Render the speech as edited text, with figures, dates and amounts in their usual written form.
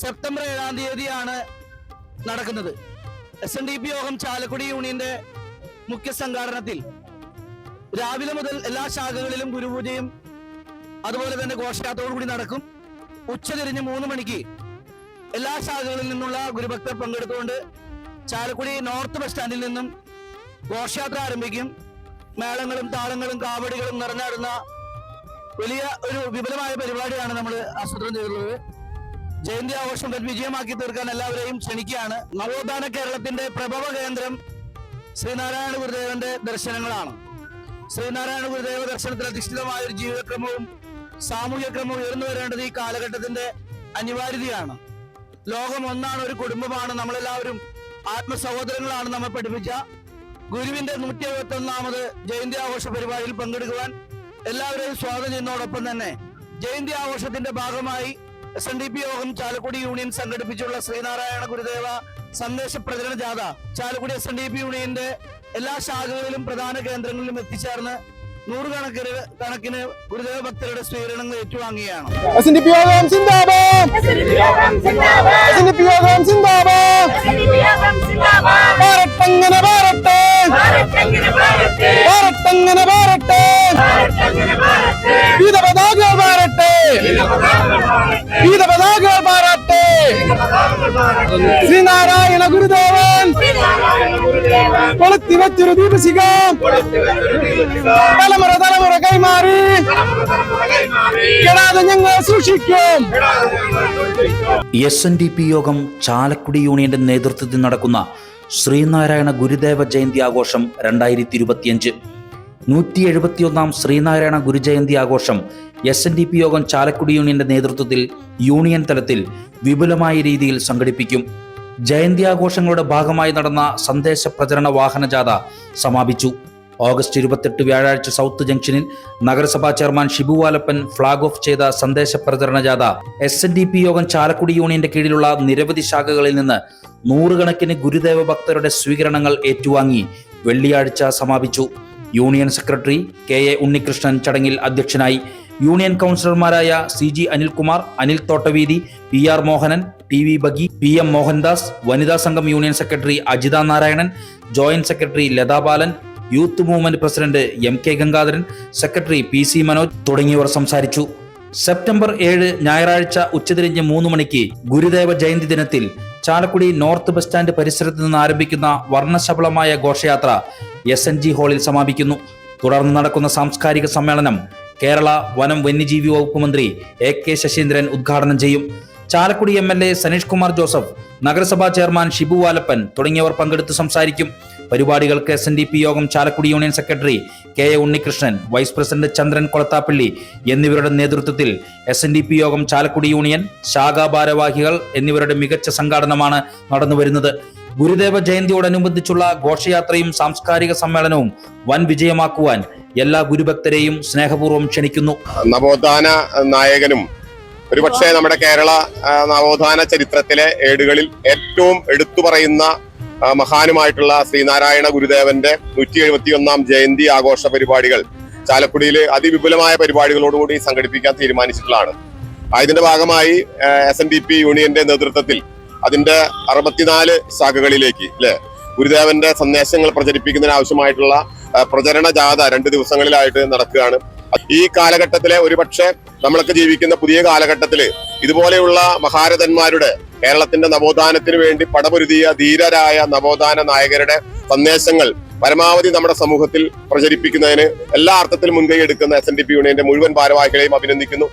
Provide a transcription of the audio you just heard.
September 7-ാം തീയതിയാണ് നടക്കുന്നത്. SNDP യോഗം ചാലക്കുടി യൂണിയന്റെ മുഖ്യ സംഘാടനത്തിൽ രാവിലെ മുതൽ എല്ലാ ശാഖകളിലും ഗുരുപൂജയും അതുപോലെ തന്നെ ഘോഷയാത്രയോടുകൂടി നടക്കും. ഉച്ചതിരിഞ്ഞ് 3 മണിക്ക് എല്ലാ ശാഖകളിൽ നിന്നുള്ള ഗുരുഭക്തർ പങ്കെടുത്തുകൊണ്ട് ചാലക്കുടി നോർത്ത് ബസ് സ്റ്റാൻഡിൽ നിന്നും ഘോഷയാത്ര ആരംഭിക്കും. മേളങ്ങളും താളങ്ങളും കാവടികളും നിറഞ്ഞാടുന്ന വലിയ ഒരു വിപുലമായ പരിപാടിയാണ് നമ്മൾ ആസൂത്രണം ചെയ്തിട്ടുള്ളത്. ജയന്തി ആഘോഷം വിജയമാക്കി തീർക്കാൻ എല്ലാവരെയും ക്ഷണിക്കുകയാണ്. നവോത്ഥാന കേരളത്തിന്റെ പ്രഭവ കേന്ദ്രം ശ്രീനാരായണ ഗുരുദേവന്റെ ദർശനങ്ങളാണ്. ശ്രീനാരായണ ഗുരുദേവ ദർശനത്തിൽ അധിഷ്ഠിതമായ ഒരു ജീവിതക്രമവും സാമൂഹ്യ ക്രമവും ഉയർന്നു വരേണ്ടത് ഈ കാലഘട്ടത്തിന്റെ അനിവാര്യതയാണ്. ലോകം ഒന്നാണ്, ഒരു കുടുംബമാണ്, നമ്മളെല്ലാവരും ആത്മസഹോദരങ്ങളാണ് നമ്മെ പഠിപ്പിച്ച ഗുരുവിന്റെ 171ാമത് ജയന്തി ആഘോഷ പരിപാടിയിൽ പങ്കെടുക്കുവാൻ എല്ലാവരെയും സ്വാഗതം ചെയ്യുന്നതോടൊപ്പം തന്നെ ജയന്തി ആഘോഷത്തിന്റെ ഭാഗമായി SNDP യോഗം ചാലക്കുടി യൂണിയൻ സംഘടിപ്പിച്ചുള്ള ശ്രീനാരായണ ഗുരുദേവ സന്ദേശ പ്രചരണ ജാഥ ചാലക്കുടി SNDP യൂണിയന്റെ എല്ലാ ശാഖകളിലും പ്രധാന കേന്ദ്രങ്ങളിലും എത്തിച്ചേർന്ന് നൂറുകണക്കിന് ഗുരുദേവ ഭക്തരുടെ സ്വീകരണങ്ങൾ ഏറ്റുവാങ്ങുകയാണ്. SNDP യോഗം സിന്ദാബാദ്, SNDP യോഗം സിന്ദാബാദ്, ഭാരതങ്ങനെ ഭാരതേ, ഭാരതങ്ങനെ ഭാരതേ, വീരപതാക ഭാരതേ, വീരപതാക ഭാരതേ, ശ്രീനാരായണ ഗുരുദേവൻ കൊളുത്തി വെച്ചൊരു ദീപശിഖ തലമുറ കൈമാറി കെടാതെ ഞങ്ങൾ സൂക്ഷിക്കും. SNDP യോഗം ചാലക്കുടി യൂണിയന്റെ നേതൃത്വത്തിൽ നടക്കുന്ന ശ്രീനാരായണ ഗുരുദേവ ജയന്തി ആഘോഷം 2025 171ാം ശ്രീനാരായണ ഗുരുജയന്തി ആഘോഷം SNDP യോഗം ചാലക്കുടി യൂണിയന്റെ നേതൃത്വത്തിൽ യൂണിയൻ തലത്തിൽ വിപുലമായ രീതിയിൽ സംഘടിപ്പിക്കും. ജയന്തി ആഘോഷങ്ങളുടെ ഭാഗമായി നടന്ന സന്ദേശ പ്രചരണ വാഹന ജാഥ സമാപിച്ചു. ഓഗസ്റ്റ് 28 വ്യാഴാഴ്ച സൗത്ത് ജംഗ്ഷനിൽ നഗരസഭാ chairman Shibu Valappan flag off ചെയ്ത സന്ദേശ പ്രചരണ ജാഥ SNDP യോഗം ചാലക്കുടി യൂണിയന്റെ കീഴിലുള്ള നിരവധി ശാഖകളിൽ നിന്ന് നൂറുകണക്കിന് ഗുരുദേവ ഭക്തരുടെ സ്വീകരണങ്ങൾ ഏറ്റുവാങ്ങി വെള്ളിയാഴ്ച സമാപിച്ചു. യൂണിയൻ സെക്രട്ടറി KA ഉണ്ണികൃഷ്ണൻ ചടങ്ങിൽ അധ്യക്ഷനായി. യൂണിയൻ കൗൺസിലർമാരായ CG Anilkumar, Anil തോട്ടവീതി, PR Mohanan, TV ബഗി, PM Mohandas, വനിതാ സംഘം union secretary Ajitha Narayanan, joint secretary Latha Balan, youth movement president MK Gangadharan, secretary PC Manoj തുടങ്ങിയവർ സംസാരിച്ചു. സെപ്റ്റംബർ 7 ഞായറാഴ്ച ഉച്ചതിരിഞ്ഞ് 3 മണിക്ക് ഗുരുദേവ ജയന്തി ദിനത്തിൽ ചാലക്കുടി നോർത്ത് ബസ് സ്റ്റാൻഡ് പരിസരത്ത് നിന്ന് ആരംഭിക്കുന്ന വർണ്ണശബളമായ ഘോഷയാത്ര SNG ഹാളിൽ സമാപിക്കുന്നു. തുടർന്ന് നടക്കുന്ന സാംസ്കാരിക സമ്മേളനം കേരള വനം വന്യജീവി വകുപ്പ് മന്ത്രി AK ശശീന്ദ്രൻ ഉദ്ഘാടനം ചെയ്യും. ചാലക്കുടി MLA സനീഷ് കുമാർ ജോസഫ്, നഗരസഭാ ചെയർമാൻ ഷിബു വാലപ്പൻ തുടങ്ങിയവർ പങ്കെടുത്ത് സംസാരിക്കും. പരിപാടികൾക്ക് SNDP യോഗം Chalakudy union secretary KA Unnikrishnan, vice president Chandran Kolathappally എന്നിവരുടെ നേതൃത്വത്തിൽ SNDP യോഗം ചാലക്കുടി യൂണിയൻ ശാഖാ ഭാരവാഹികൾ എന്നിവരുടെ മികച്ച സംഘാടനമാണ് നടന്നുവരുന്നത്. ഗുരുദേവ ജയന്തിയോടനുബന്ധിച്ചുള്ള ഘോഷയാത്രയും സാംസ്കാരിക സമ്മേളനവും വൻ വിജയമാക്കുവാൻ എല്ലാ ഗുരുഭക്തരെയും സ്നേഹപൂർവ്വം ക്ഷണിക്കുന്നു. നവോത്ഥാന നായകനും ഒരുപക്ഷെ നമ്മുടെ കേരള നവോത്ഥാന ചരിത്രത്തിലെ ഏടുകളിൽ ഏറ്റവും എടുത്തു പറയുന്ന മഹാനുമായിട്ടുള്ള ശ്രീനാരായണ ഗുരുദേവന്റെ 171ാം ജയന്തി ആഘോഷ പരിപാടികൾ ചാലക്കുടിയിൽ അതിവിപുലമായ പരിപാടികളോടുകൂടി സംഘടിപ്പിക്കാൻ തീരുമാനിച്ചിട്ടുള്ളതാണ്. ഇതിന്റെ ഭാഗമായി SNDP യൂണിയന്റെ നേതൃത്വത്തിൽ അതിന്റെ 64 ശാഖകളിലേക്ക് ഗുരുദേവന്റെ സന്ദേശങ്ങൾ പ്രചരിപ്പിക്കുന്നതിന് ആവശ്യമായിട്ടുള്ള പ്രചരണ ജാഥ 2 ദിവസങ്ങളിലായിട്ട് നടക്കുകയാണ്. ഈ കാലഘട്ടത്തിലെ ഒരുപക്ഷെ നമ്മളൊക്കെ ജീവിക്കുന്ന പുതിയ കാലഘട്ടത്തില് ഇതുപോലെയുള്ള മഹാരഥന്മാരുടെ കേരളത്തിന്റെ നവോത്ഥാനത്തിന് വേണ്ടി പടപൊരുതിയ ധീരരായ നവോത്ഥാന നായകരുടെ സന്ദേശങ്ങൾ പരമാവധി നമ്മുടെ സമൂഹത്തിൽ പ്രചരിപ്പിക്കുന്നതിന് എല്ലാ അർത്ഥത്തിലും മുൻകൈ എടുക്കുന്ന SNDP യൂണിയന്റെ മുഴുവൻ ഭാരവാഹികളെയും അഭിനന്ദിക്കുന്നു.